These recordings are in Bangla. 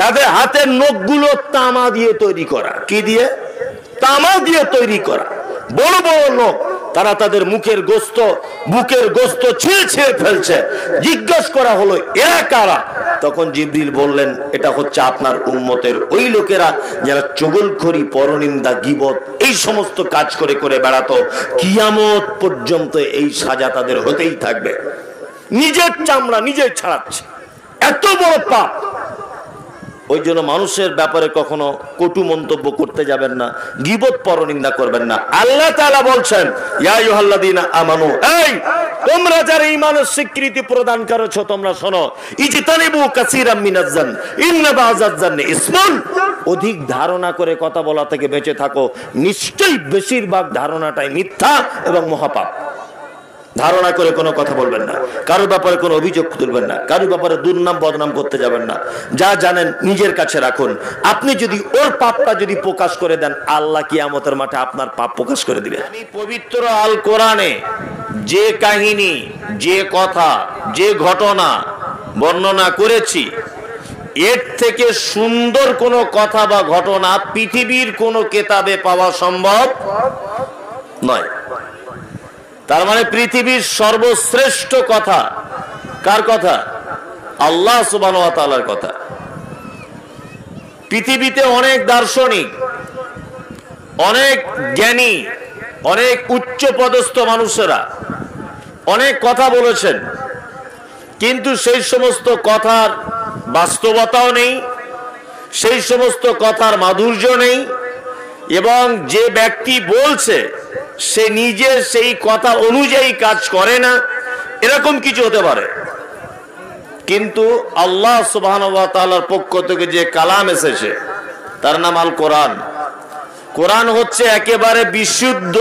তাদের হাতের নখগুলো তামা দিয়ে তৈরি করা। কি দিয়ে? তামা দিয়ে তৈরি করা বড় বড় নখ। তারা তাদের মুখের গোস্ত, বুকের গোস্ত ছিঁড়ে ছিঁড়ে ফেলছে। জিজ্ঞেস করা হলো এরা কারা? তখন জিবরিল বললেন, এটা হচ্ছে আপনার উম্মতের ওই লোকেরা যারা চুগলখড়ি, পরনিন্দা, গীবত এই সমস্ত কাজ করে করে বেড়াতো। কিয়ামত পর্যন্ত এই সাজা তাদের হতেই থাকবে। নিজের চামড়া নিজেই ছাড়াচ্ছে, এত বড় পাপ। ওই জন্য মানুষের ব্যাপারে কখনো কটু মন্তব্য করতে যাবেন না, গীবত পরনিন্দা করবেন না। আল্লাহ তাআলা বলছেন, ইয়া আইয়ুহাল্লাযীনা আমানু, এই তোমরা যারা ঈমানের স্বীকৃতি প্রদান করেছো তোমরা শোনো, ইজতানিবু কাসীরাম মিনাজ-জান ইন্না বা'যাজ-জান্নি ইসমুন, অধিক ধারণা করে কথা বলা থেকে বেঁচে থাকো, নিশ্চয়ই বেশিরভাগ ধারণাটাই মিথ্যা এবং মহাপাপ। ধারণা করে কোনো কথা বলবেন না, কারোর ব্যাপারে কোনো অভিযোগ তুলবেন না, কারোর ব্যাপারে দুর্নাম বদনাম করতে যাবেন না। যা জানেন নিজের কাছে রাখুন। আপনি যদি ওর পাপটা যদি প্রকাশ করে দেন, আল্লাহ কিয়ামতের মাঠে আপনার পাপ প্রকাশ করে দিবেন। আমি পবিত্র আল কোরআনে যে কাহিনী, যে কথা, যে ঘটনা বর্ণনা করেছি, এর থেকে সুন্দর কোনো কথা বা ঘটনা পৃথিবীর কোনো কিতাবে পাওয়া সম্ভব নয়। তার মানে পৃথিবীর সর্বশ্রেষ্ঠ কথা কার কথা? আল্লাহ সুবহানাহু ওয়া তাআলার কথা। পৃথিবীতে অনেক দার্শনিক, অনেক জ্ঞানী, অনেক উচ্চ পদস্থ মানুষেরা অনেক কথা বলেছেন, কিন্তু সেই সমস্ত কথার বাস্তবতাও নেই, সেই সমস্ত কথার মাধুর্য নেই, এবং যে ব্যক্তি বলছে সে নিজে সেই কথা অনুযায়ী কাজ করে না, এরকম কিছু হতে পারে। কিন্তু আল্লাহ সুবহানাহু ওয়া তাআলার পক্ষ থেকে যে কালাম এসেছে তার নাম আল কোরআন। কোরআন হচ্ছে একেবারে বিশুদ্ধ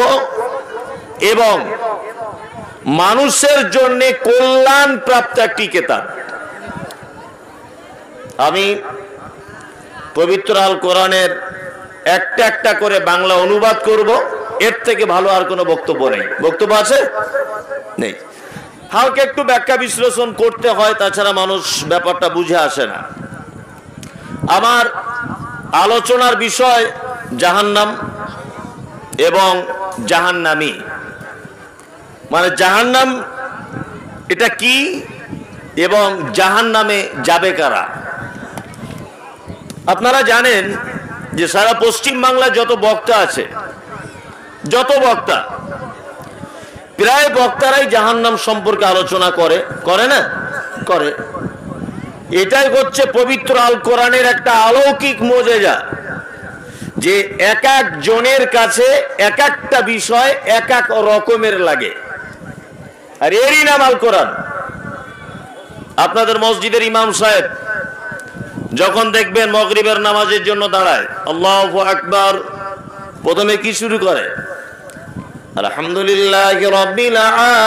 এবং মানুষের জন্য কল্যাণ প্রাপ্ত একটি কিতাব। আমি পবিত্র আল কোরআনের একটা একটা করে বাংলা অনুবাদ করব, এর থেকে ভালো আর কোনো বক্তব্য নেই। বক্তব্য আছে? নেই। হালকা একটু ব্যাখ্যা বিশ্লেষণ করতে হয়, তাছাড়া মানুষ ব্যাপারটা বুঝে আসে না। আমার আলোচনার বিষয় জাহান্নাম এবং জাহান্নামী। মানে জাহান্নাম এটা কি এবং জাহান্নামে যাবে কারা। আপনারা জানেন যে সারা পশ্চিম বাংলায় যত বক্তা আছে, যত বক্তা, প্রায় বক্তারাই জাহান্নাম সম্পর্কে আলোচনা করে না? করে। এটাই হচ্ছে পবিত্র আল কোরআনের একটা অলৌকিক মুজিজা, যে এক এক জনের কাছে এক একটা বিষয় এক এক রকমের লাগে, আর এরই নাম আল কোরআন। আপনাদের মসজিদের ইমাম সাহেব যখন দেখবেন মাগরিবের নামাজের জন্য দাঁড়ায়, আল্লাহু আকবার, প্রথমে কি শুরু করে? আলহামদুলিল্লাহি রাব্বিল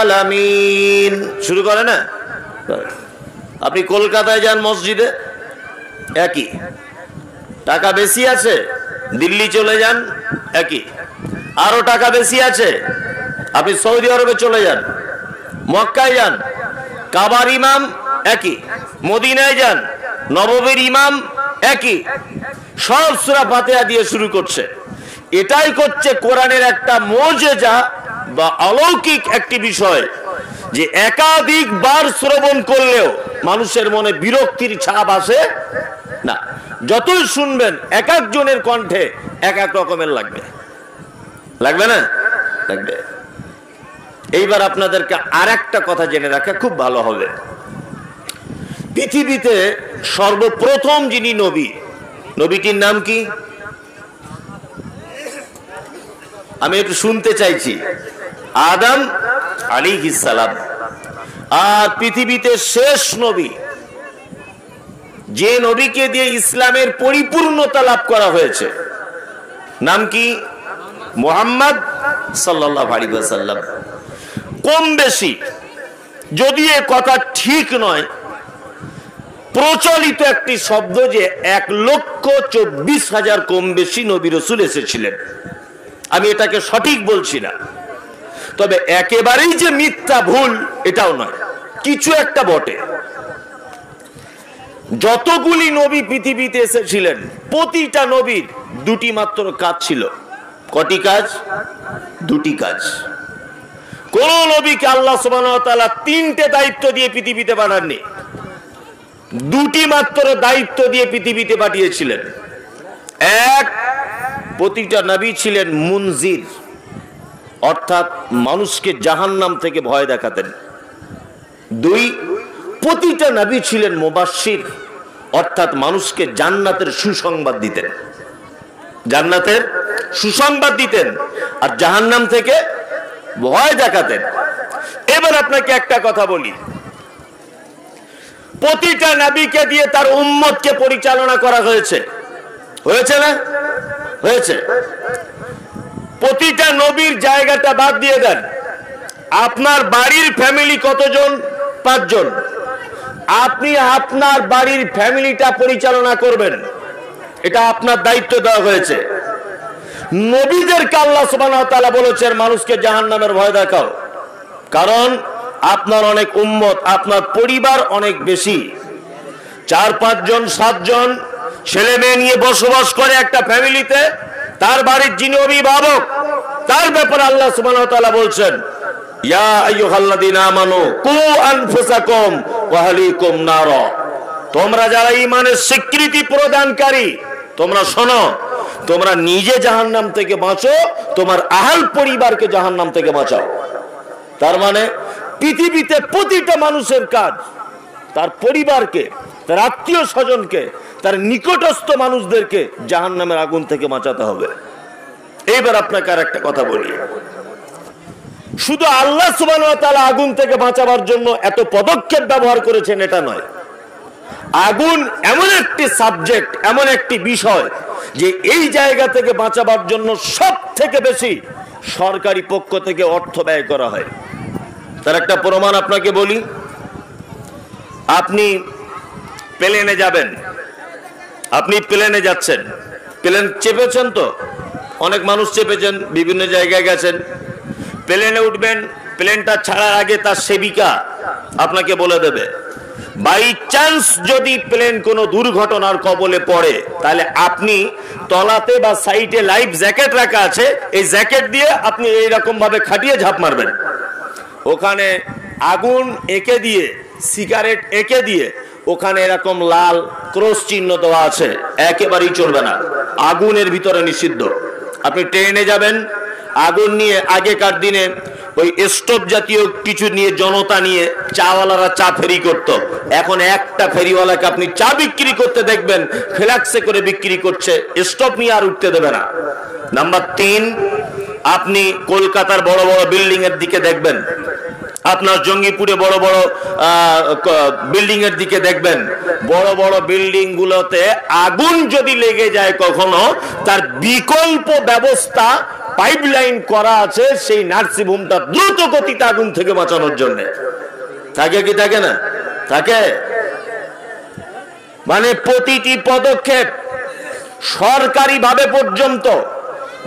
আলামিন শুরু করে না? আপনি কলকাতায় যান মসজিদে, একই। টাকা বেশি আছে, দিল্লি চলে যান, একই। আরো টাকা বেশি আছে, আপনি সৌদি আরবে চলে যান, মক্কায় যান, কাবার ইমাম একই। মদিনায় যান, নববীর ইমাম একই। সব সূরা ফাতিহা দিয়ে শুরু করছে। এটাই করছে কোরআনের একটা মুজিজা বা অলৌকিক একটি বিষয়, যে একাধিকবার শ্রবণ করলেও মানুষের মনে বিরক্তির ছাপ আসে না। যতই শুনবেন এক একজনের কণ্ঠে এক এক রকমের লাগবে, লাগবে না? লাগবে। এইবার আপনাদেরকে আর একটা কথা জেনে রাখা খুব ভালো হবে। পৃথিবীতে সর্বপ্রথম যিনি নবী, নবীটির নাম কি? আমি একটু শুনতে চাইছি। আদম আলাইহিস সালাম। আর পৃথিবীতে শেষ নবী, যে নবীকে দিয়ে ইসলামের পরিপূর্ণতা লাভ করা হয়েছে, নাম কি? মুহাম্মদ সাল্লাল্লাহু আলাইহি ওয়াসাল্লাম। কম বেশি, যদি এ কথা ঠিক নয়, প্রচলিত একটি শব্দ যে 1,24,000 কম বেশি নবী রাসূল এসেছিলেন। আমি এটাকে সঠিক বলছি না, তবে একেবারেই যে মিথ্যা ভুল এটাও নয়, কিছু একটা বটে। যতগুলি নবী পৃথিবীতে এসেছিলেন প্রতিটা নবীর দুটি মাত্র কাজ ছিল। কটি কাজ? দুটি কাজ। কোন নবীকে আল্লাহ সুবহানাহু ওয়া তাআলা তিনটে দায়িত্ব দিয়ে পৃথিবীতে পাঠাননি, দুটি মাত্র দায়িত্ব দিয়ে পৃথিবীতে পাঠিয়েছিলেন। এক, প্রতিটা নবী ছিলেন মুনজির, অর্থাৎ মানুষকে জাহান্নাম থেকে ভয় দেখাতেন। দুই, প্রতিটা নবী ছিলেন মুবাশশির, অর্থাৎ মানুষকে জান্নাতের সুসংবাদ দিতেন, জান্নাতের সুসংবাদ দিতেন আর জাহান্নাম থেকে ভয় দেখাতেন। এবার আপনাকে একটা কথা বলি, প্রতিটা নবীকে দিয়ে তার উম্মতকে পরিচালনা করা হয়েছে, হয়েছে না? হয়েছে। প্রতিটা নবীর জায়গাটা বাদ দিয়ে দেন, আপনার বাড়ির ফ্যামিলি কতজন? 5 জন। আপনি আপনার বাড়ির ফ্যামিলিটা পরিচালনা করবেন, এটা আপনার দায়িত্ব দেওয়া হয়েছে। নবীদেরকে আল্লাহ সুবহানাহু ওয়া তাআলা বলেছেন মানুষকে জাহান্নামের ভয় দেখাও, কারণ আপনার অনেক উম্মত, আপনার পরিবার অনেক বেশি, 4-5 জন 7 জন ছেলে মেয়ে নিয়ে বসবাস করে একটা ফ্যামিলিতে। তার বাড়ির যিনি অভিভাবক, তার ব্যাপারে আল্লাহ সুবহানাহু ওয়া তাআলা বলছেন ইয়া আইয়ুহাল্লাযীনা আমানু কু আনফুসাকুম ওয়া আহলিকুম নারা, তোমরা যারা ঈমানের স্বীকৃতি প্রদানকারী তোমরা শোনো, তোমরা নিজে জাহান্নাম থেকে বাঁচো, তোমার আহল পরিবারকে জাহান্নাম থেকে বাঁচাও। তার মানে পৃথিবীতে প্রতিটা মানুষের কাজ তার পরিবারকে, তার আত্মীয় স্বজনকে, তার নিকটস্থ মানুষদেরকে জাহান্নামের আগুন থেকে বাঁচাতে হবে। এবার আপনাকে আর একটা কথা বলি, শুধু আল্লাহ সুবহানাহু ওয়া তাআলা আগুন থেকে বাঁচাবার জন্য এত পদক্ষেপ ব্যবহার করেছেন এটা নয়, আগুন এমন একটি সাবজেক্ট, এমন একটি বিষয় যে এই জায়গা থেকে বাঁচাবার জন্য সব থেকে বেশি সরকারি পক্ষ থেকে অর্থ ব্যয় করা হয়। তার একটা প্রমাণ আপনাকে বলি, আপনি প্লেনে যাবেন, আপনি প্লেনে যাচ্ছেন, প্লেন চেপেছেন তো, অনেক মানুষ চেপেছেন, বিভিন্ন জায়গায় গেছেন, প্লেনে উঠবেন, প্লেনটা ছাড়ার আগে তার সেবিকা আপনাকে বলে দেবে বাই চান্স যদি প্লেন কোনো দুর্ঘটনার কবলে পড়ে তাহলে আপনি তলাতে বা সাইডে লাইফ জ্যাকেট রাখা আছে, এই জ্যাকেট দিয়ে আপনি এইরকম ভাবে খাটিয়ে ঝাঁপ মারবেন। ওখানে আগুন এঁকে দিয়ে, সিগারেট এঁকে দিয়ে ওখানে এরকম লাল ক্রস চিহ্ন দেওয়া আছে, একেবারেই চলবে না, আগুনের ভিতরে নিষিদ্ধ। আপনি ট্রেনে যাবেন, আগুন নিয়ে আগেকার দিনে ওই স্টোভ জাতীয় কিছু নিয়ে জনতা নিয়ে চাওয়ালারা চা ফেরি করত, এখন একটা ফেরিওয়ালাকে আপনি চা বিক্রি করতে দেখবেন ফ্ল্যাক্সে করে বিক্রি করছে, স্টোভ নিয়ে আর উঠতে দেবে না। নাম্বার 3, আপনি কলকাতার বড় বড় বিল্ডিং এর দিকে দেখবেন, আপনার জঙ্গিপুরে বড় বড় বিল্ডিং এর দিকে দেখবেন, বড় বড় বিল্ডিং গুলোতে আগুন যদি লেগে যায় কখনো, তার বিকল্প ব্যবস্থা পাইপলাইন করা আছে সেই নার্সিং হোমটা দ্রুত গতিতে আগুন থেকে বাঁচানোর জন্য। থাকে কি থাকে না? থাকে। মানে প্রতিটি পদক্ষেপ সরকারি ভাবে পর্যন্ত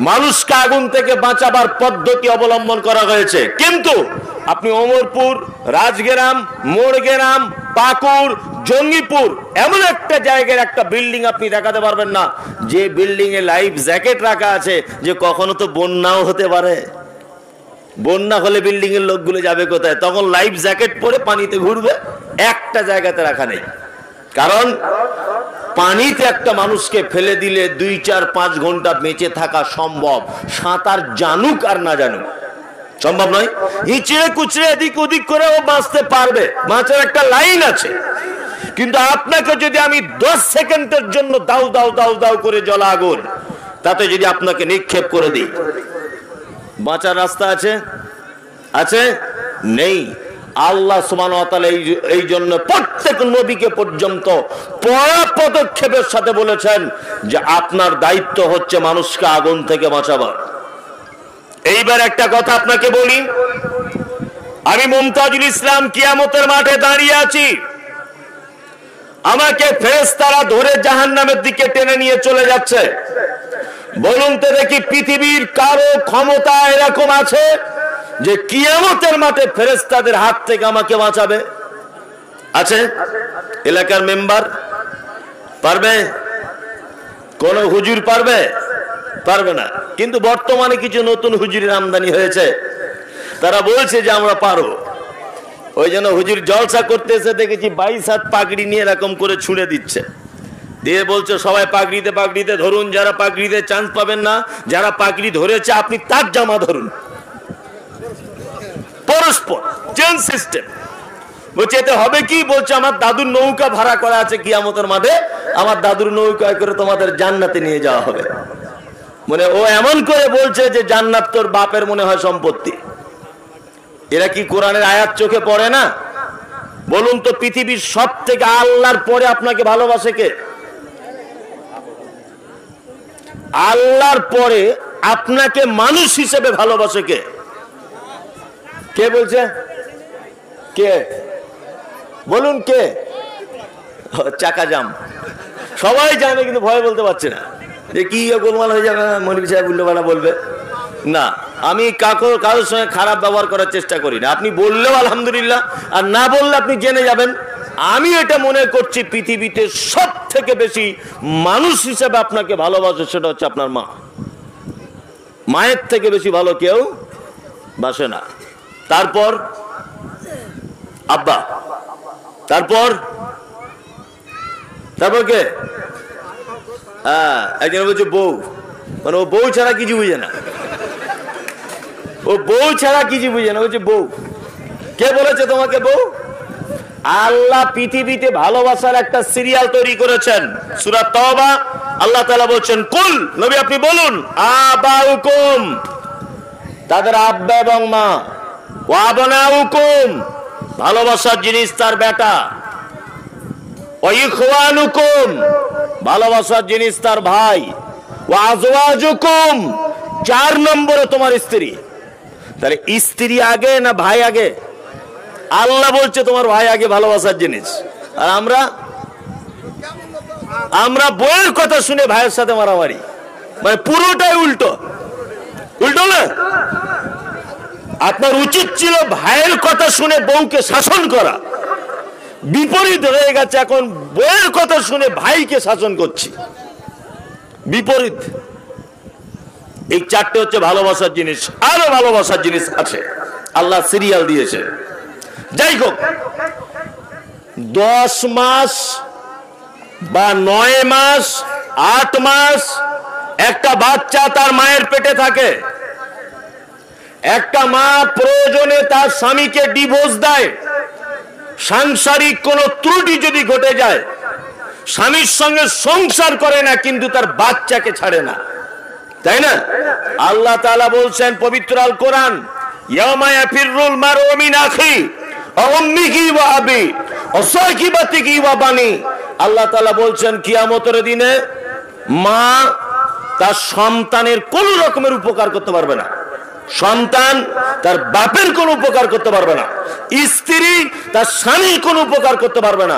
মানুষকে আগুন থেকে বাঁচাবার পদ্ধতি অবলম্বন করা হয়েছে। কিন্তু আপনি অমরপুর, রাজগ্রাম, মোড়গ্রাম, পাকুড়, জঙ্গিপুর এমন একটা জায়গার একটা বিল্ডিং আপনি দেখাতে পারবেন না যে বিল্ডিং এ লাইফ জ্যাকেট রাখা আছে, যে কখনো তো বন্যাও হতে পারে। বন্যা হলে বিল্ডিং এর লোকগুলো যাবে কোথায়? তখন লাইফ জ্যাকেট পরে পানিতে ঘুরবে, একটা জায়গাতে রাখা নেই। কারণ পানিতে একটা মানুষকে ফেলে দিলে 2, 4, 5 ঘন্টা বেঁচে থাকা সম্ভব, সাঁতার জানুক আর না জানুক সম্ভব নয়। হিচড়ে কুচড়ে এদিক ওদিক করে ও বাঁচতে পারবে, বাঁচার একটা লাইন আছে। কিন্তু আপনাকে যদি আমি 10 সেকেন্ডের জন্য দাউ দাউ দাউ দাউ করে জ্বলা আগুন, তাতে যদি আপনাকে নিক্ষেপ করে দিই, বাঁচার রাস্তা আছে? আছে? নেই। আল্লাহ সুবহানাহু ওয়া তাআলা এই জন্য প্রত্যেক নবীকে পর্যন্ত পড়া পদক্ষেপের সাথে বলেছেন যে আপনার দায়িত্ব হচ্ছে মানুষকে আগুন থেকে বাঁচাবার। এইবার একটা কথা আপনাকে বলি, আমি মুমতাজুল ইসলাম কিয়ামতের মাঠে দাঁড়িয়ে আছি, আমাকে ফেরেশতারা ধরে জাহান্নামের দিকে টেনে নিয়ে চলে যাচ্ছে। বলুন তো দেখি, পৃথিবীর কারো ক্ষমতা এরকম আছে যে কিয়ামতের মাঠে ফেরেশতাদের হাত থেকে আমাকে বাঁচাবে? আছে? এলাকার মেম্বার, পারবে? কোন হুজুর পারবে? পারবে না। কিন্তু বর্তমানে কিছু নতুন হুজুরের আমদানি হয়েছে, তারা বলছে যে আমরা পারো। ওই জন্য হুজুর জলসা করতেছে দেখেছি 22 হাত পাগড়ি নিয়ে এরকম করে ছুঁড়ে দিচ্ছে, দিয়ে বলছে সবাই পাগড়িতে পাগড়িতে ধরুন, যারা পাগড়িতে চান্স পাবেন না, যারা পাগড়ি ধরেছে আপনি তার জামা ধরুন। পরস্পর চেন সিস্টেম। বলছে এতে হবে কি? বলছে আমার দাদুর নৌকা ভাড়া করা আছে কিয়ামতের মাঠে, আমার দাদুর নৌকায় করে তোমাদের জান্নাতে নিয়ে যাওয়া হবে। মানে ও এমন করে বলছে যে জান্নাত তোর বাপের মনে হয় সম্পত্তি। এরা কি কোরআনের আয়াত চোখে পড়ে না? বলুন তো, পৃথিবীর সব থেকে আল্লাহর পরে আপনাকে ভালোবাসে কে? আল্লাহর পরে আপনাকে মানুষ হিসেবে ভালোবাসে কে? কে বলছে? কে বলুন, কে? চাকা জাম। সবাই জানে কিন্তু ভয় বলতে পারছে না, যে কি গোলমাল হয়ে যাবে, মনির সাহেব উল্টোপাল্টা বলবে না। আমি কারোর সঙ্গে খারাপ ব্যবহার করার চেষ্টা করি না। আপনি বললেও আলহামদুলিল্লাহ, আর না বললে আপনি জেনে যাবেন। আমি এটা মনে করছি পৃথিবীতে সব থেকে বেশি মানুষ হিসেবে আপনাকে ভালোবাসে সেটা হচ্ছে আপনার মা। মায়ের থেকে বেশি ভালো কেউ বাসে না। তারপর আব্বা, তারপর কে? হ্যাঁ, একজন বলছে বউ, মানে ও বউ ছাড়া কিছু বুঝে না, ও বউ ছাড়া কিছু বুঝে না, বলছে বউ। কে বলেছে তোমাকে বউ? আল্লাহ পৃথিবীতে ভালোবাসার একটা সিরিয়াল তৈরি করেছেন। সূরা তাওবা আল্লাহ তাআলা বলছেন, কুল, নবী আপনি বলুন, আবাউকুম, তাদের আব্বা এবং মা, ওয়া আবনাউকুম, ভালোবাসার জিনিস তার বেটা, ওয়া ইখওয়ানুকুম, ভালোবাসার জিনিস তার ভাই, ওয়া আজওয়াজুকুম, 4 নম্বরে তোমার স্ত্রী। তাহলে স্ত্রী আগে না ভাই আগে? আল্লাহ বলছে তোমার ভাই আগে, ভালোবাসার জিনিস। আর আমরা বইয়ের কথা শুনে ভাইয়ের সাথে মারামারি, মানে পুরোটাই উল্টো। উল্টো না? আপনার উচিত ছিল ভাইয়ের কথা শুনে বউকে শাসন করা, বিপরীত হয়ে গেছে। এখন বইয়ের কথা শুনে ভাইকে শাসন করছি, বিপরীত। এই 4টে হচ্ছে ভালোবাসার জিনিস। আরো ভালোবাসার জিনিস আছে, আল্লাহ সিরিয়াল দিয়েছে। যাই হোক, 10 মাস বা 9 মাস 8 মাস একটা বাচ্চা তার মায়ের পেটে থাকে। একটা মা প্রয়োজনে তার স্বামীকে ডিভোর্স দেয়। সাংসারিক কোন ত্রুটি যদি ঘটে যায়, স্বামীর সঙ্গে সংসার করে না, কিন্তু তার বাচ্চাকে ছাড়ে না, তাই না? আল্লাহ তাআলা বলছেন পবিত্র আল কোরআন, ইয়াউমা ইয়াফিরুল মারউ মিন আখি ওয়া উম্মিহি ওয়া আবি ওয়া সাহিবাতিহি ওয়া বানি। আল্লাহ তাআলা বলছেন কিয়ামতের দিনে মা তার সন্তানের কোন রকমের উপকার করতে পারবে না, সন্তান তার বাপের কোন উপকার করতে পারবে না, স্ত্রী তার স্বামীর কোন উপকার করতে পারবে না।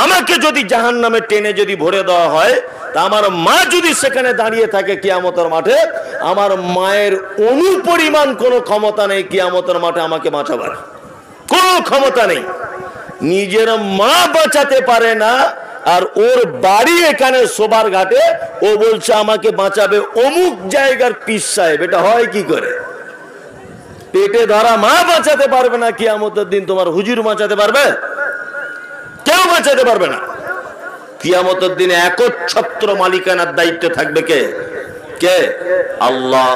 আমাকে যদি জাহান্নামে টেনে যদি ভরে দেওয়া হয়, তা আমার মা যদি সেখানে দাঁড়িয়ে থাকে কিয়ামতের মাঠে, আমার মায়ের অনুপরিমাণ কোনো ক্ষমতা নেই কিয়ামতের মাঠে আমাকে বাঁচাবার, কোনো ক্ষমতা নেই। নিজের মা বাঁচাতে পারে না, আর ওর বাড়ি এখানে শোবার ঘাটে, ও বলছে আমাকে বাঁচাবে অমুক জায়গার পীর সাহেব। এটা হয় কি করে? পেটে ধরা মা বাঁচাতে পারবে না, কিয়ামতের দিন তোমার হুজুর বাঁচাতে পারবে? কেউ বাঁচাতে পারবে না। কিয়ামতের দিনে একচ্ছত্র মালিকানার দায়িত্ব থাকবে কে? কে? আল্লাহ,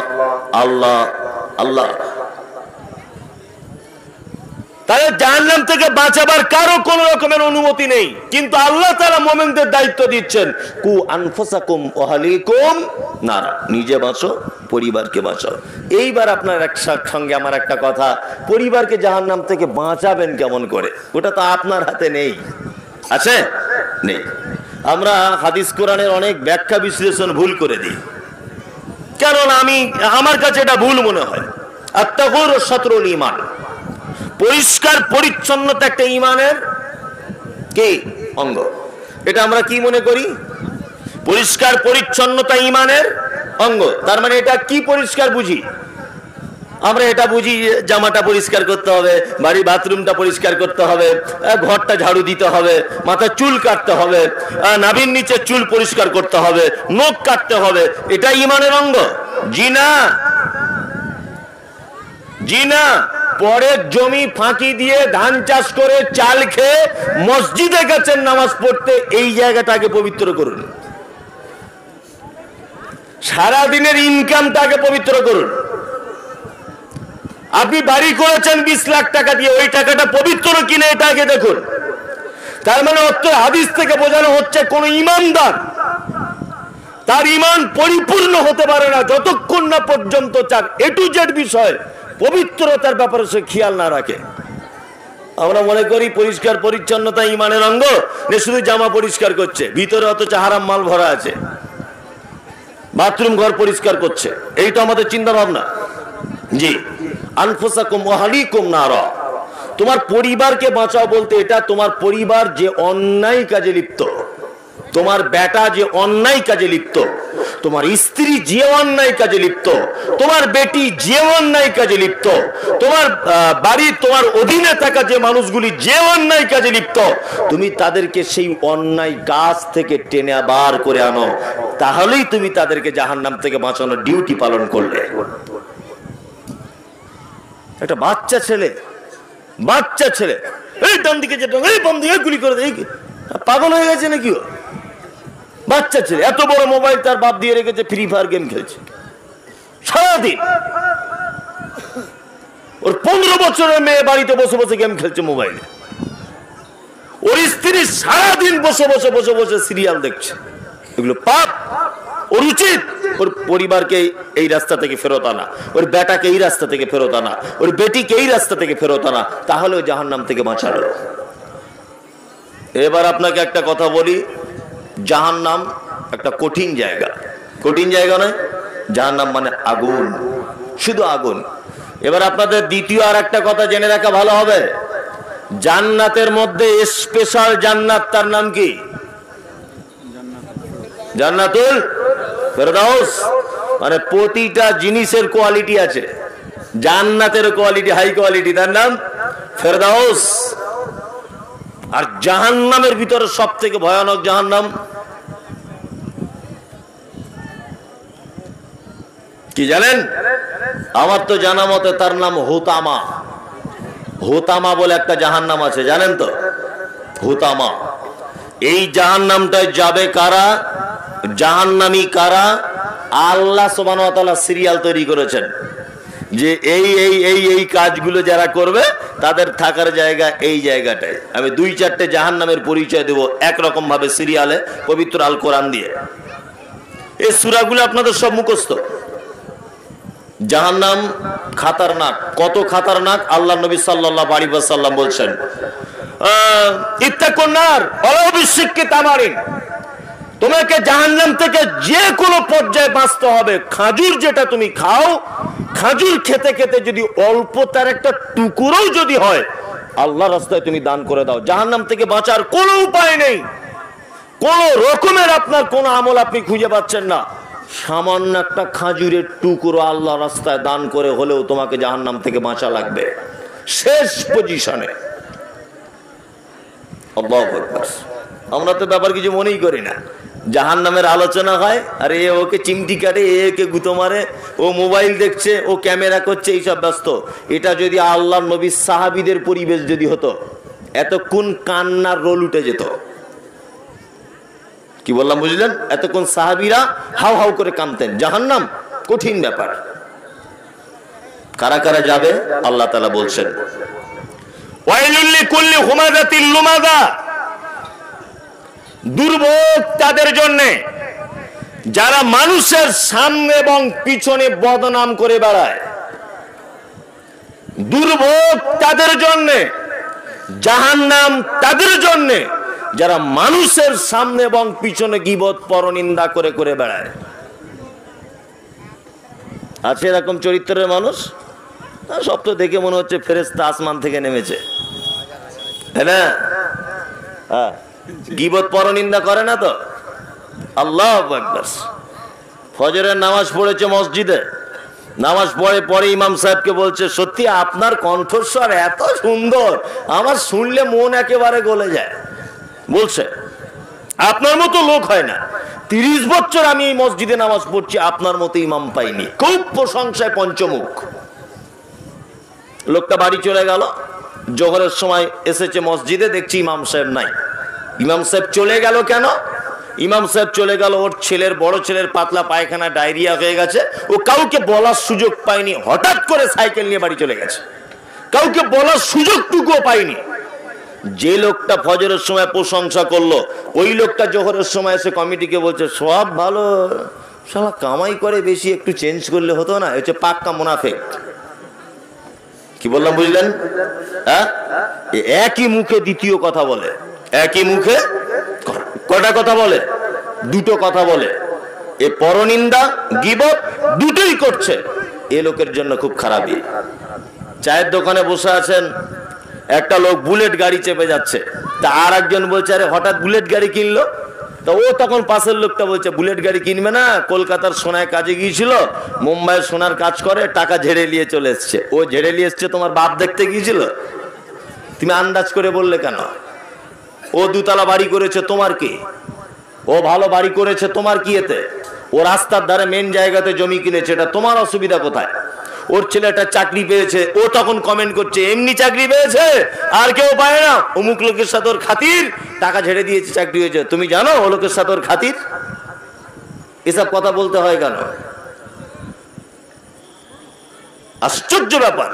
আল্লাহ, আল্লাহ। তাহলে জাহান্নাম থেকে বাঁচাবার কারো কোন রকমের অনুমতি নেই, কিন্তু আল্লাহ তাআলা মুমিনদের দায়িত্ব দিচ্ছেন, কু আনফুসাকুম ওয়া আহলিকুম নারা, নিজে বাঁচো, পরিবারকে বাঁচাও। এইবার আপনার সঙ্গে আমার একটা কথা, পরিবারকে জাহান্নাম থেকে বাঁচাবেন কেমন করে? ওটা তো আপনার হাতে নেই, আছে? নেই। আমরা হাদিস কোরআনের অনেক ব্যাখ্যা বিশ্লেষণ ভুল করে দিই, কারণ আমার কাছে এটা ভুল মনে হয়। আত-তাহুর শাতরুল ঈমান, পরিষ্কার পরিচ্ছন্নতা একটা ঈমানের কি অঙ্গ। এটা আমরা কি মনে করি? পরিষ্কার পরিচ্ছন্নতা ঈমানের অঙ্গ। তার মানে এটা কি পরিষ্কার বুঝি? আমরা এটা বুঝি জামাটা পরিষ্কার করতে হবে, বাড়ি বাথরুমটা পরিষ্কার করতে হবে, ঘরটা ঝাড়ু দিতে হবে, মাথা চুল কাটতে হবে, নাভির নিচে চুল পরিষ্কার করতে হবে, নখ কাটতে হবে, এটা ইমানের অঙ্গ? জি না, জি না। পরের জমি ফাঁকি দিয়ে ধান চাষ করে চাল খেয়ে মসজিদে গেছেন নামাজ পড়তে, এই জায়গাটাকে পবিত্র করুন। সারাদিনের ইনকামটাকে পবিত্র করুন। আপনি বাড়ি করেছেন 20 লাখ টাকা দিয়ে, ওই টাকাটা পবিত্র কিনে এটা আগে দেখুন। তার মানে অর্থ হাদিস থেকে বোঝানো হচ্ছে কোন ইমানদার তার ইমান পরিপূর্ণ হতে পারে না যতক্ষণ না পর্যন্ত তার এ টু জেড বিষয় পবিত্রতার ব্যাপারে সে খেয়াল না রাখে। আমরা মনে করি পরিষ্কার পরিচ্ছন্নতা ইমানের অঙ্গ, শুধু জামা পরিষ্কার করছে, ভিতরে অথচ হারাম মাল ভরা আছে, বাথরুম ঘর পরিষ্কার করছে, এই তো আমাদের চিন্তা ভাবনা। জি, আনফুসাকুম ওয়া আহলিকুম নারা, তোমার পরিবারকে বাঁচাও বলতে এটা তোমার পরিবার যে অন্যায় কাজে লিপ্ত, তোমার বেটা যে অন্যায় কাজে লিপ্ত, তোমার স্ত্রী যে অন্যায় কাজে লিপ্ত, তোমার বেটি যে অন্যায় কাজে লিপ্ত, তোমার বাড়ি তোমার অধীনে থাকা যে মানুষগুলি যে অন্যায় কাজে লিপ্ত, তুমি তাদেরকে সেই অন্যায় কাজ থেকে টেনে বার করে আনো, তাহলেই তুমি তাদেরকে জাহান্নাম থেকে বাঁচানোর ডিউটি পালন করলে। একটা বাচ্চা ছেলে, বাচ্চা ছেলে এই ডান দিকে যেটা এই বাম দিকে গুলি করে দেয়, পাগল হয়ে গেছে নাকি? বাচ্চা ছেলে এত বড় মোবাইল তার বাপ দিয়ে রেখেছে, ফ্রি ফায়ার গেম খেলছে সারাদিন। ওর 15 বছরের মেয়ে বাড়িতে বসে বসে গেম খেলছে মোবাইলে। ওর স্ত্রী সারাদিন বসে বসে বসে বসে সিরিয়াল দেখছে। এগুলো পাপ। ওর উচিত ওর পরিবারকে এই রাস্তা থেকে ফেরত আনা, ওর বেটাকে এই রাস্তা থেকে ফেরত আনা, ওর বেটিকে এই রাস্তা থেকে ফেরত আনা, তাহলে ওই জাহান্নাম থেকে বাঁচালো। এবার আপনাকে একটা কথা বলি, জাহান্নাম একটা কঠিন জায়গা। কঠিন জায়গা নয়, জাহান্নাম মানে আগুন, শুধু আগুন। এবার আপনাদের দ্বিতীয় আর একটা কথা জেনে রাখা ভালো হবে, জান্নাতের মধ্যে স্পেশাল জান্নাত, তার নাম কি? জান্নাতুল ফেরদাউস। মানে প্রতিটা জিনিসের কোয়ালিটি আছে, জান্নাতের কোয়ালিটি হাই কোয়ালিটি, তার নাম ফেরদাউস। আর জাহান্নামের ভিতরে সব থেকে ভয়ানক জাহান্নাম কি জানেন? আমার তো জানা মতে তার নাম হুতামা। হুতামা বলে একটা জাহান্নাম আছে, জানেন তো? হুতামা। এই জাহান্নামটায় যাবে কারা, জাহান্নামী কারা? আল্লাহ সুবহানাহু ওয়া তাআলা সিরিয়াল তৈরি করেছেন যে এই এই এই এই কাজগুলো যারা করবে তাদের থাকার জায়গা এই জায়গাটায়। আমি 2-4টে জাহান্নামের পরিচয় দেব একরকম ভাবে সিরিয়ালে, পবিত্র আল কোরআন দিয়ে। এই সূরাগুলো আপনাদের সব মুখস্থ। জাহান্নাম খাতারনাক, কত খাতারনাক আল্লাহ নবী সাল্লাল্লাহু আলাইহি ওয়াসাল্লাম বলছেন, ইত্তাকুন নার ওয়ালাউ বিশিক্কি তামারিন, তোমাকে জাহান্নাম থেকে যে কোনো পর্যায়ে বাঁচতে হবে। খাজুর যেটা তুমি খাও, খাজুর খেতে খেতে যদি অল্প তার একটা টুকরোও যদি হয়, আল্লাহর রাস্তায় তুমি দান করে দাও। জাহান্নাম থেকে বাঁচার কোনো উপায় নেই, কোন রকমের আপনার কোন আমল আপনি খুঁজে পাচ্ছেন না। সামান্য একটা খাজুরের টুকরো আল্লাহর রাস্তায় দান করে হলেও তোমাকে জাহান্নাম থেকে বাঁচা লাগবে, শেষ পজিশনে। আল্লাহু আকবার। আমরা তো ব্যাপার কিছু মনেই করি না। জাহান্নামের আলোচনা হয়, আর এ ওকে চিমটি কাটে, একে গুঁতো মারে, ও মোবাইল দেখছে, ও ক্যামেরা করছে, এইসব ব্যস্ত। এটা যদি আল্লাহর নবী সাহাবীদের পরিবেশ যদি হতো, এতক্ষণ কান্নার রোল উঠে যেত। কি বললাম বুঝলেন? এতক্ষণ সাহাবীরা হাউ হাউ করে কাঁদতেন। জাহান্নাম কঠিন ব্যাপার। কারা কারা যাবে আল্লাহ তাআলা বলছেন, ওয়াইলুল লিকুল্লি হুমাযাতিল লুমাযা, দুর্ভোগ তাদের জন্য যারা মানুষের সামনে এবং পিছনে বদনাম করে বেড়ায়। দুর্ভোগ তাদের জন্য, জাহান্নাম তাদের জন্য যারা মানুষের সামনে এবং পিছনে গীবত পরনিন্দা করে করে বেড়ায়। আছে এরকম চরিত্রের মানুষ? সব তো দেখে মনে হচ্ছে ফেরেশতা আসমান থেকে নেমেছে, তাই না? হ্যাঁ, গীবত পরনিন্দা করে না তো? আল্লাহু আকবার। ফজরের নামাজ পড়েছে মসজিদে, নামাজ পড়ে পরে ইমাম সাহেবকে বলছে, সত্যি আপনার কণ্ঠস্বর এত সুন্দর, আমার শুনলে মন একেবারে গলে যায়। বলছে আপনার মতো লোক হয় না, 30 বছর আমি এই মসজিদে নামাজ পড়ছি, আপনার মতো ইমাম পাইনি। খুব প্রশংসায় পঞ্চমুখ। লোকটা বাড়ি চলে গেল। জোহরের সময় এসেছে মসজিদে, দেখছি ইমাম সাহেব নাই। ইমাম সাহেব চলে গেল কেন? ইমাম সাহেব চলে গেল, ওর ছেলের, বড় ছেলের পাতলা পায়খানা, ডায়রিয়া হয়ে গেছে। ও কাউকে বলার সুযোগ পায়নি, হঠাৎ করে সাইকেল নিয়ে বাড়ি চলে গেছে, কাউকে বলার সুযোগটুকুও পায়নি। যে লোকটা ফজরের সময় প্রশংসা করলো, ওই লোকটা জোহরের সময় এসে কমিটিকে বলছে, সব ভালো, শালা কামাই করে বেশি, একটু চেঞ্জ করলে হতো না? হচ্ছে পাক্কা মুনাফিক। কি বললাম বুঝলেন? হ্যাঁ, একই মুখে দ্বিতীয় কথা বলে, একই মুখে কটা কথা বলে? দুটো কথা বলে। এ পরনিন্দা, গীবত দুটোই করছে। এ লোকের জন্য খুব খারাপই। চায়ের দোকানে বসে আছেন, একটা লোক বুলেট গাড়ি চেপে যাচ্ছে, তা আর একজন বলছে, আরে হঠাৎ বুলেট গাড়ি কিনলো? তো ও তখন পাশের লোকটা বলছে, বুলেট গাড়ি কিনবে না, কলকাতার সোনায় কাজে গিয়েছিল, মুম্বাইয়ের সোনার কাজ করে, টাকা ঝেড়ে নিয়ে চলে এসছে। ও ঝেড়ে নিয়ে এসছে, তোমার বাপ দেখতে গিয়েছিল? তুমি আন্দাজ করে বললে কেন? ও দুতলা বাড়ি করেছে, তোমার কি? ও ভালো বাড়ি করেছে, তোমার কি এতে? ও রাস্তার ধারে মেন জায়গাতে জমি কিনেছে, এটা তোমার অসুবিধা কোথায়? ওর ছেলেটা চাকরি পেয়েছে, ও তখন কমেন্ট করছে, এমনি চাকরি পেয়েছে, আর কেউ পায় না, অমুক লোকের সাথে ওর খাতির, টাকা ঝেড়ে দিয়েছে, চাকরি হয়েছে। তুমি জানো ও লোকের সাথে ওর খাতির? এসব কথা বলতে হয় কেন? আশ্চর্য ব্যাপার।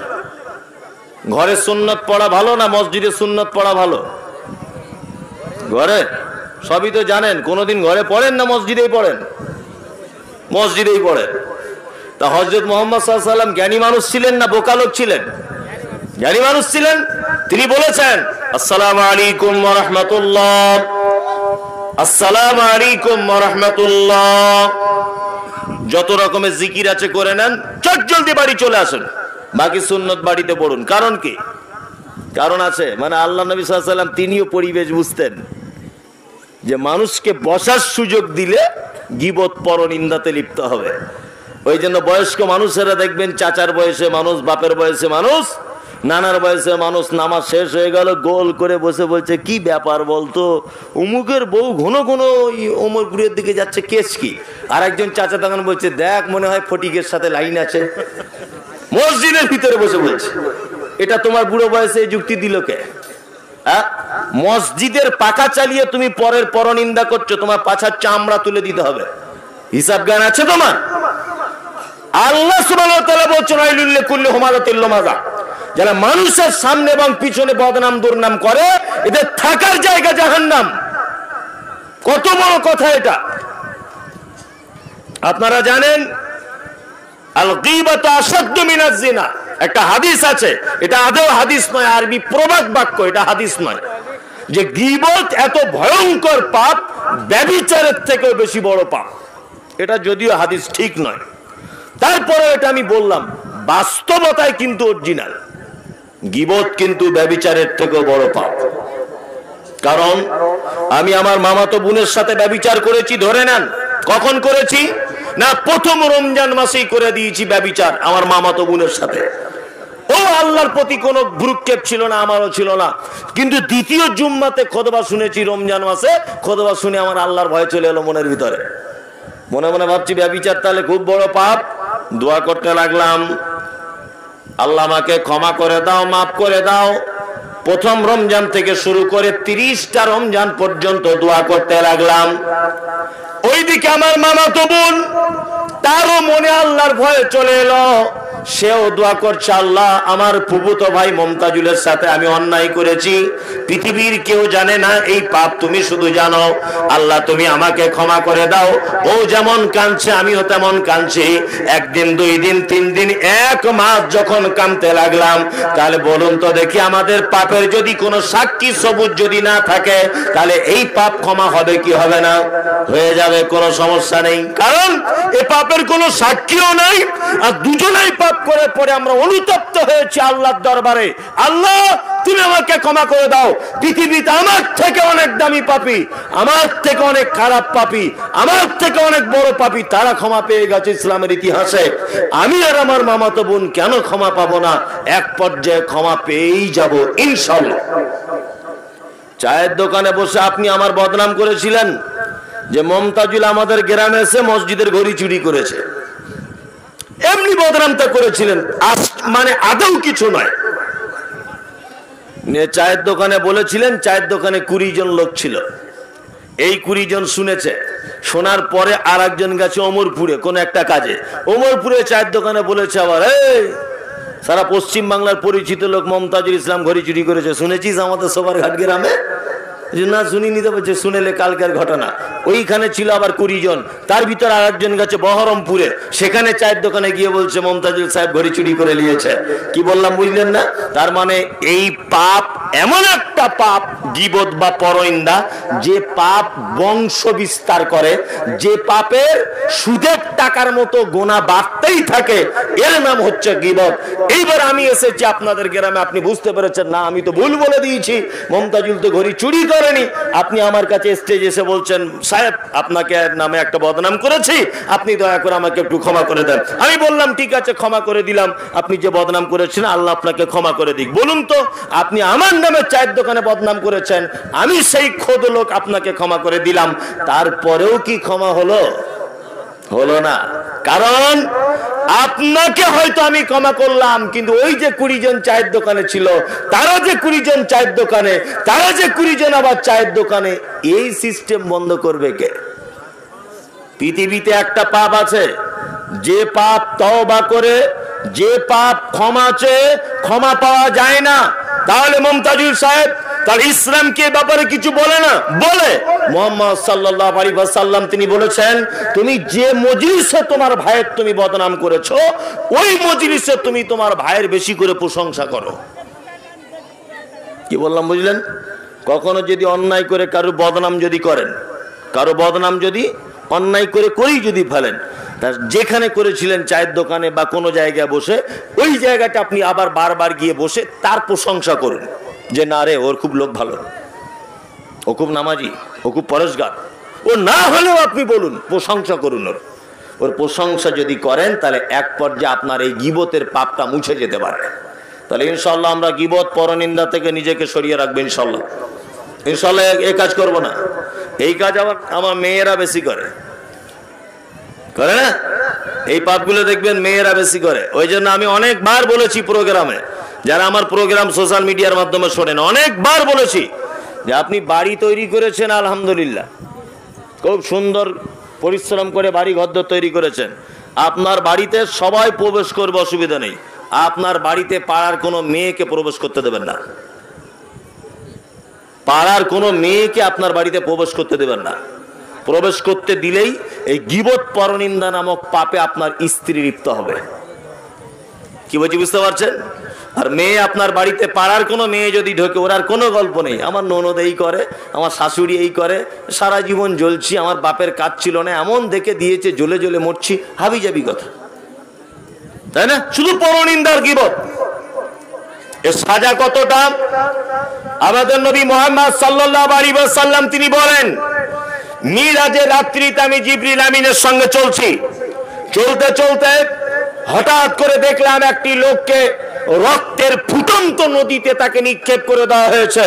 ঘরে সুন্নত পড়া ভালো না মসজিদে সুন্নত পড়া ভালো? ঘরে সবই তো জানেন, কোনদিন ঘরে পড়েন না মসজিদেই পড়েন? মসজিদেই পড়েন। তা হযরত মুহাম্মদ সাল্লাল্লাহু আলাইহি ওয়াসাল্লাম জ্ঞানী মানুষ ছিলেন না বোকা লোক ছিলেন? জ্ঞানী মানুষ ছিলেন। তিনি বলেছেন, আসসালামু আলাইকুম ওয়া রাহমাতুল্লাহ, আসসালামু আলাইকুম ওয়া রাহমাতুল্লাহ। যত রকমের জিকির আছে করে নেন, চট জলদি বাড়ি চলে আসেন, বাকি সুন্নত বাড়িতে পড়ুন। কারণ কি? কারণ আছে, মানে আল্লাহ নবী সাল্লাল্লাহু আলাইহি ওয়াসাল্লাম তিনিও পরিবেশ বুঝতেন, যে মানুষকে বসার সুযোগ দিলে গীবত পরনিন্দাতে লিপ্ত হবে। ওই জন্য বয়স্ক মানুষেরা দেখবেন, চাচার বয়সে মানুষ, বাপের বয়সে মানুষ, নানার বয়সে মানুষ, নামাজ শেষ হয়ে গেল, গোল করে বসে বলছে, কি ব্যাপার বলতো, অমুকের বউ ঘন ঘন ওমরপুরের দিকে যাচ্ছে, কেস কি? আর একজন চাচা তখন বলছে, দেখ মনে হয় ফটিকের সাথে লাইন আছে। মসজিদের ভিতরে বসে বলছে। এটা তোমার বুড়ো বয়সে যুক্তি দিল কে? মসজিদের পাখা চালিয়ে তুমি পরের পরনিন্দা করছো, তোমার পাছার চামড়া তুলে দিতে হবে। হিসাব জ্ঞান আছে তোমার? আল্লাহ সুবহানাহু ওয়া তাআলা বলেছেন, আইলুল লিকুল্লি হুমাযাতিল লুমাযা, যারা মানুষের সামনে এবং পিছনে বদনাম দুর্নাম করে, এদের থাকার জায়গা জাহান্নাম। কত বড় কথা এটা! আপনারা জানেন, আল গীবাতু আশাদ্দু মিনাজ জিনা, একটা হাদিস আছে, এটা আদৌ হাদিস নয়, আরবি প্রবাদ বাক্য, এটা হাদিস নয়, যে গীবত এত ভয়ঙ্কর পাপ, ব্যভিচারের থেকেও বেশি বড় পাপ। এটা যদিও হাদিস ঠিক নয়, তারপরে এটা আমি বললাম, বাস্তবতায় কিন্তু অরিজিনাল। গীবত কিন্তু ব্যভিচারের থেকেও বড় পাপ। কারণ আমি আমার মামাতো বোনের সাথে ব্যভিচার করেছি, ধরে নেন। কখন করেছি? না, প্রথম রমজান মাসেই করে দিয়েছি ব্যভিচার আমার মামাতো বোনের সাথে। ও আল্লাহর প্রতি কোনো ভ্রুক্ষেপ ছিল না, আমারও ছিল না, কিন্তু দ্বিতীয় জুম্মাতে খুতবা শুনেছি রমজান মাসে। খুতবা শুনে আমার আল্লাহর ভয় চলে এলো মনের ভিতরে। মনে মনে ভাবছি ব্যভিচার তাহলে খুব বড় পাপ। দোয়া করতে লাগলাম, আল্লাহ আমাকে ক্ষমা করে দাও, মাফ করে দাও। প্রথম রমজান থেকে শুরু করে 30টা রমজান পর্যন্ত দোয়া করতে লাগলাম। ওইদিকে আমার মামাতো বোন, তারও মনে আল্লাহর ভয় চলে এলো, সেও দোয়া করছে, আল্লাহ আমার ফুফুতো ভাই মমতাজুলের সাথে আমি অন্যায় করেছি, পৃথিবীর কেউ জানে না এই পাপ, তুমি শুধু জানো, আল্লাহ তুমি আমাকে ক্ষমা করে দাও। ও যেমন কাঁদছে আমিও তেমন কাঁদছি। একদিন, 2 দিন, 3 দিন, 1 মাস যখন কাঁদতে লাগলাম, তাহলে বলুন তো দেখি, আমাদের পাপের যদি কোনো সাক্ষী সবুজ যদি না থাকে, তাহলে এই পাপ ক্ষমা হবে কি হবে না? হয়ে যাবে, কোনো সমস্যা নেই। কারণ এই পাপের কোনো সাক্ষীও নাই, আর দুজনেই পাপ করে পরে আমরা অনুতপ্ত হয়েছি আল্লাহর দরবারে। আল্লাহ তুমি আমাকে ক্ষমা করে দাও। পৃথিবীতে আমার থেকে অনেক দামি পাপী, আমার থেকে অনেক খারাপ পাপী, আমার থেকে অনেক বড় পাপী, তারা ক্ষমা পেয়ে গেছে ইসলামের ইতিহাসে। আমি আর আমার মামাতো বোন কেন ক্ষমা পাবো না? এক পর্যায়ে ক্ষমা পেয়েই যাব ইনশাআল্লাহ। চায়ের দোকানে বসে আপনি আমার বদনাম করেছিলেন যে মমতাজুল আমাদের গ্রামে এসে মসজিদের ঘড়ি চুরি করেছে, এমনি বদনামটা করেছিলেন, মানে আদৌ কিছু নয়। চায়ের দোকানে বলেছিলেন, চায়ের দোকানে 20 জন লোক ছিল, এই 20 জন শুনেছে। শোনার পরে আর একজন গেছে ওমরপুরে কোন একটা কাজে, ওমরপুরে চায়ের দোকানে বলেছে আবার, এই সারা পশ্চিম বাংলার পরিচিত লোক মমতাজুল ইসলাম ঘড়ি চুরি করেছে, শুনেছিস আমাদের সবার ঘাট গ্রামে? না শুনি নিতে বলছে, শুনেলে কালকের ঘটনা। ওইখানে ছিল আবার 20 জন, তার ভিতর আর একজন গেছে বহরমপুরে, সেখানে চায়ের দোকানে গিয়ে বলছে মমতাজুল সাহেব ঘড়ি চুরি করে নিয়েছে। কি বললাম বুঝলেন না? তার মানে এই পাপ এমন একটা পাপ, গীবত বা পরনিন্দা, যে পাপ বংশ বিস্তার করে, যে পাপের সুদের টাকার মতো গোনা বাড়তেই থাকে, এর নাম হচ্ছে গীবত। এইবার আমি এসেছি আপনাদের গ্রামে, আপনি বুঝতে পেরেছেন না আমি তো ভুল বলে দিয়েছি, মমতাজুল তো ঘড়ি চুরি করেনি। আপনি আমার কাছে স্টেজে এসে বলছেন, সাহেব আপনাকে নামে একটা বদনাম করেছি, আপনি দয়া করে আমাকে একটু ক্ষমা করে দেন। আমি বললাম ঠিক আছে, ক্ষমা করে দিলাম। আপনি যে বদনাম করেছেন আল্লাহ আপনাকে ক্ষমা করে দিক। বলুন তো, আপনি আমার নামে চায়ের দোকানে বদনাম করেছেন, আমি সেই খোদ লোক আপনাকে ক্ষমা করে দিলাম, তারপরেও কি ক্ষমা হলো? হলো না। কারণ আপনাকে হয়তো আমি ক্ষমা করলাম, কিন্তু ওই যে 20 জন চায়ের দোকানে ছিল, তারা যে 20 জন চায়ের দোকানে, তারা যে 20 জন আবার চায়ের দোকানে, এই সিস্টেম বন্ধ করবে কে? পৃথিবীতে একটা পাপ আছে, যে পাপ তওবা করে, যে পাপ ক্ষমা চেয়ে ক্ষমা পাওয়া যায় না। তাহলে মমতাজুল সাহেব তার ইসলামকে ব্যাপারে কিছু বলে না? বলে। মুহাম্মদ সাল্লাল্লাহু আলাইহি ওয়াসাল্লাম তিনি বলেছেন, তুমি যে মজলিসে তোমার ভাইয়ের তুমি বদনাম করেছো, ওই মজলিসে তুমি তোমার ভাইয়ের বেশি করে প্রশংসা করো। কি বললাম বুঝলেন? কখনো যদি অন্যায় করে কারো বদনাম যদি করেন, কারো বদনাম যদি অন্যায় করে করেই যদি ফেলেন, যেখানে করেছিলেন চায়ের দোকানে বা কোনো জায়গায় বসে, ওই জায়গাটা আপনি আবার বারবার গিয়ে বসে তার প্রশংসা করুন, যে না রে ওর খুব লোক ভালো, ও খুব নামাজি, ও খুব পরেশগার। ও না হলেও আপনি বলুন, প্রশংসা করুন ওর। ওর প্রশংসা যদি করেন তাহলে এক পর্যায়ে আপনার এই গীবতের পাপটা মুছে যেতে পারে। তাহলে ইনশাল্লাহ আমরা গীবত পরনিন্দা থেকে নিজেকে সরিয়ে রাখবো ইনশাল্লাহ। ইনশাল্লাহ এই কাজ করব না। এই কাজ আবার আমার মেয়েরা বেশি করে না, এই পাপগুলো দেখবেন মেয়েরা বেশি করে। ওই জন্য আমি অনেকবার বলেছি প্রোগ্রামে, যারা আমার প্রোগ্রাম সোশ্যাল মিডিয়ার মাধ্যমে শোনেন, অনেকবার বলেছি যে আপনি বাড়ি তৈরি করেছেন আলহামদুলিল্লাহ, খুব সুন্দর পরিশ্রম করে বাড়ি ঘর তৈরি করেছেন, আপনার বাড়িতে সবাই প্রবেশ করবে, অসুবিধা নেই। আপনার বাড়িতে পাড়ার কোনো মেয়েকে প্রবেশ করতে দেবেন না, পাড়ার কোনো মেয়েকে আপনার বাড়িতে প্রবেশ করতে দেবেন না। প্রবেশ করতে দিলেই এই গীবত পরনিন্দা নামক পাপে আপনার স্ত্রী লিপ্ত হবে। কি বলছি বুঝতে পারছেন? আর মেয়ে আপনার বাড়িতে, পাড়ার কোনো মেয়ে যদি ঢোকে, ওর আর কোনো গল্প নেই, আমার ননদ এই করে, আমার শাশুড়ি এই করে, সারা জীবন জ্বলছি, আমার বাপের কাজ ছিল না, এমন দেখে দিয়েছে, জ্বলে জ্বলে মরছি, হাবি যাবি কথা, তাই না? শুধু পরনিন্দার গীবত। এর সাজা কতটা? আমাদের নবী মুহাম্মদ সাল্লাল্লাহু আলাইহি ওয়াসাল্লাম তিনি বলেন, মিরাজের রাত্রিতে আমি জিবরিল আমিনের সঙ্গে চলছি, চলতে চলতে হঠাৎ করে দেখলাম একটি লোককে রক্তের ফুটন্ত নদীতে তাকে নিক্ষেপ করে দেওয়া হয়েছে।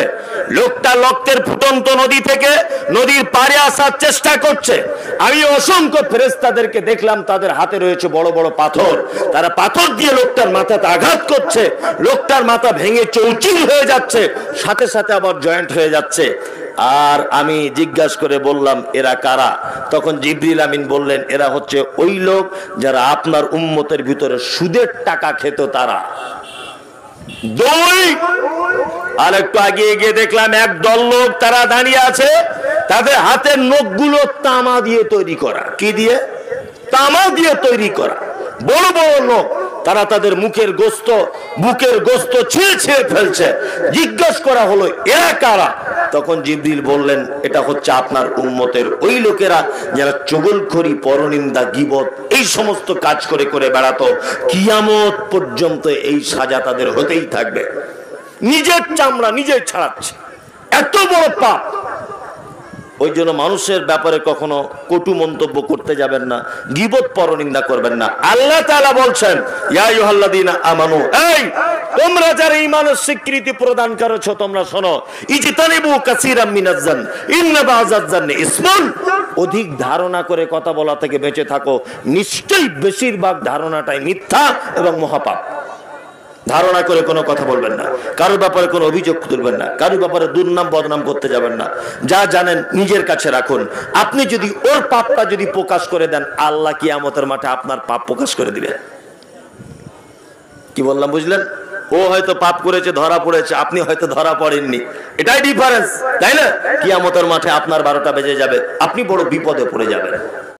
লোকটা রক্তের ফুটন্ত নদী থেকে নদীর পাড়ে আসার চেষ্টা করছে। আমি অসংখ্য ফেরেশতাদেরকে দেখলাম, তাদের হাতে রয়েছে বড় বড় পাথর, তারা পাথর দিয়ে লোকটার মাথাতে আঘাত করছে, লোকটার মাথা ভেঙে চৌচির হয়ে যাচ্ছে, সাথে সাথে আবার জয়েন্ট হয়ে যাচ্ছে। আর আমি জিজ্ঞাসা করে বললাম এরা কারা? তখন জিবরিল আমিন বললেন, এরা হচ্ছে ওই লোক যারা আপনার উম্মতের ভিতরে সুদের টাকা খেত তারা। আর একটু আগে গিয়ে দেখলাম এক দল লোক, তারা দাঁড়িয়ে আছে, তাদের হাতের নখগুলো তামা দিয়ে তৈরি করা। কি দিয়ে? তামা দিয়ে তৈরি করা, বড় বড় নখ। তারা তাদের মুখের গোস্ত, বুকের গোস্ত ছিঁড়ে ছিঁড়ে ফেলছে। জিজ্ঞাসা করা হলো এরা কারা? তখন জিবরিল বললেন, এটা হচ্ছে আপনার উম্মতের ওই লোকেরা যারা চগলখড়ি, পরনিন্দা, গীবত এই সমস্ত কাজ করে করে বেড়াতো। কিয়ামত পর্যন্ত এই সাজা তাদের হতেই থাকবে। নিজের চামড়া নিজে ছাড়াচ্ছে, এত বড় পাপ। ওই জন্য মানুষের ব্যাপারে কখনো কটু মন্তব্য করতে যাবেন না, গীবত পরনিন্দা করবেন না। আল্লাহ তাআলা বলছেন, ইয়া আইয়ুহাল্লাযীনা আমানু, এই তোমরা যারা ঈমানের স্বীকৃতি প্রদান করেছো তোমরা শোনো, ইজতানিবু কাসীরাম মিনাজ-জান ইন্না বা'যাজ-জান্নি ইসমুন, অধিক ধারণা করে কথা বলা থেকে বেঁচে থাকো, নিশ্চয়ই বেশিরভাগ ধারণাটাই মিথ্যা এবং মহাপাপ। ধারণা করে কোনো কথা বলবেন না, কারোর ব্যাপারে কোনো অভিযোগ তুলবেন না, কারোর ব্যাপারে দুর্নাম বদনাম করতে যাবেন না। যা জানেন নিজের কাছে রাখুন। আপনি যদি ওর পাপটা যদি প্রকাশ করে দেন, আল্লাহ কিয়ামতের মাঠে আপনার পাপ প্রকাশ করে দিবেন। কি বললাম বুঝলেন? ও হয়তো পাপ করেছে, ধরা পড়েছে, আপনি হয়তো ধরা পড়েননি, এটাই ডিফারেন্স, তাই না? কিয়ামতের মাঠে আপনার 12টা বেজে যাবে, আপনি বড় বিপদে পড়ে যাবেন।